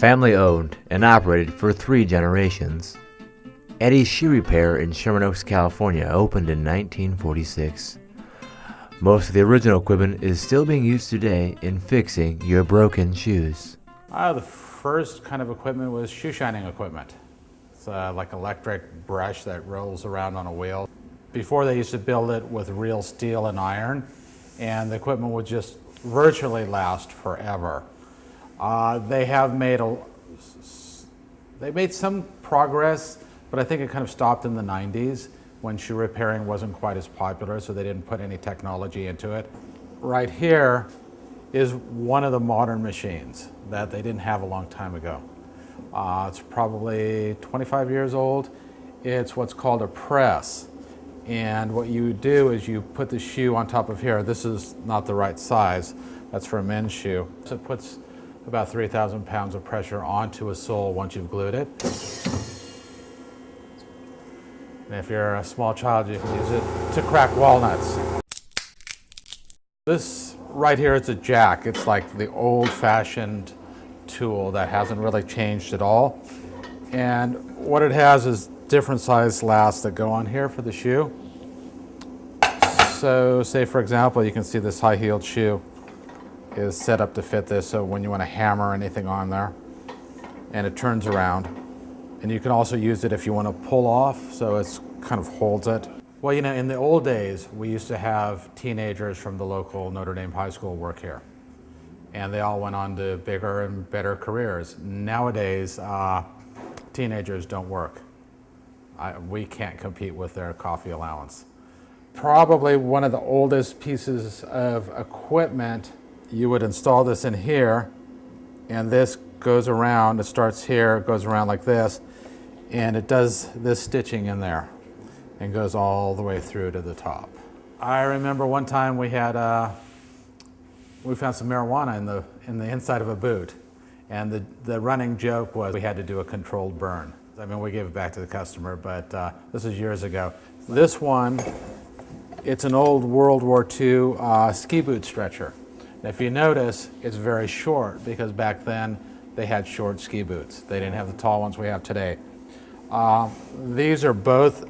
Family owned and operated for 3 generations, Eddie's Shoe Repair in Sherman Oaks, California opened in 1946. Most of the original equipment is still being used today in fixing your broken shoes. The first kind of equipment was shoe shining equipment. It's like electric brush that rolls around on a wheel. Before they used to build it with real steel and iron, and the equipment would just virtually last forever. They made some progress, but I think it kind of stopped in the 90s when shoe repairing wasn't quite as popular, so they didn't put any technology into it. Right here is one of the modern machines that they didn't have a long time ago. It's probably 25 years old. It's what's called a press. And what you do is you put the shoe on top of here. This is not the right size. That's for a men's shoe. So it puts about 3,000 pounds of pressure onto a sole once you've glued it. And if you're a small child, you can use it to crack walnuts. This right here is a jack. It's like the old-fashioned tool that hasn't really changed at all. And what it has is different size lasts that go on here for the shoe. So say for example, you can see this high-heeled shoe is set up to fit this, so when you want to hammer anything on there, and it turns around. And you can also use it if you want to pull off, so it kind of holds it. Well, you know, in the old days, we used to have teenagers from the local Notre Dame high school work here. And they all went on to bigger and better careers. Nowadays, teenagers don't work. We can't compete with their coffee allowance. Probably one of the oldest pieces of equipment, you would install this in here, and this goes around, it starts here, it goes around like this, and it does this stitching in there and goes all the way through to the top. I remember one time we found some marijuana in the inside of a boot, and the running joke was we had to do a controlled burn. I mean, we gave it back to the customer, but this is years ago. This one, it's an old World War II ski boot stretcher. Now, if you notice, it's very short because back then they had short ski boots. They didn't have the tall ones we have today. These are both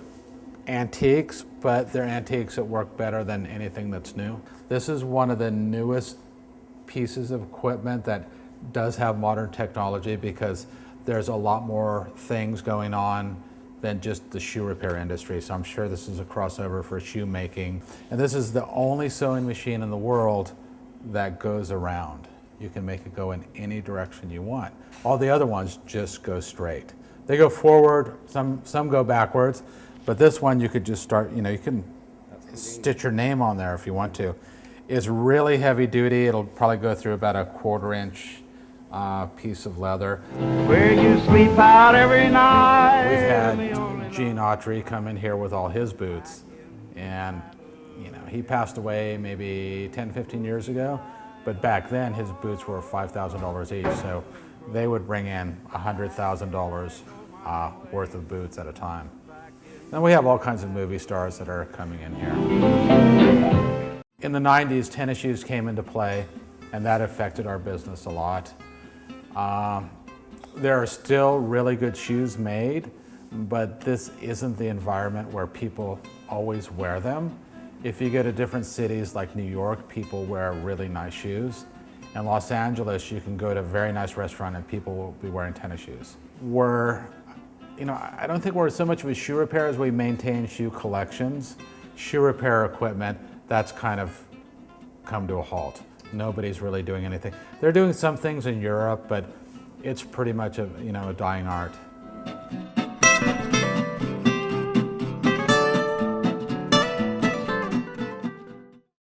antiques, but they're antiques that work better than anything that's new. This is one of the newest pieces of equipment that does have modern technology because there's a lot more things going on than just the shoe repair industry. So I'm sure this is a crossover for shoe making. And this is the only sewing machine in the world that goes around. You can make it go in any direction you want. All the other ones just go straight. They go forward, some go backwards, but this one you could just start, you know, you can stitch your name on there if you want to. It's really heavy duty. It'll probably go through about a 1/4 inch piece of leather. Where you sleep out every night. We've had Gene Autry come in here with all his boots, and you know, he passed away maybe 10, 15 years ago, but back then his boots were $5,000 each, so they would bring in $100,000 worth of boots at a time. Then we have all kinds of movie stars that are coming in here. In the 90s, tennis shoes came into play, and that affected our business a lot. There are still really good shoes made, but this isn't the environment where people always wear them. If you go to different cities like New York, people wear really nice shoes. In Los Angeles, you can go to a very nice restaurant and people will be wearing tennis shoes. I don't think we're so much of a shoe repair as we maintain shoe collections. Shoe repair equipment, that's kind of come to a halt. Nobody's really doing anything. They're doing some things in Europe, but it's pretty much a dying art.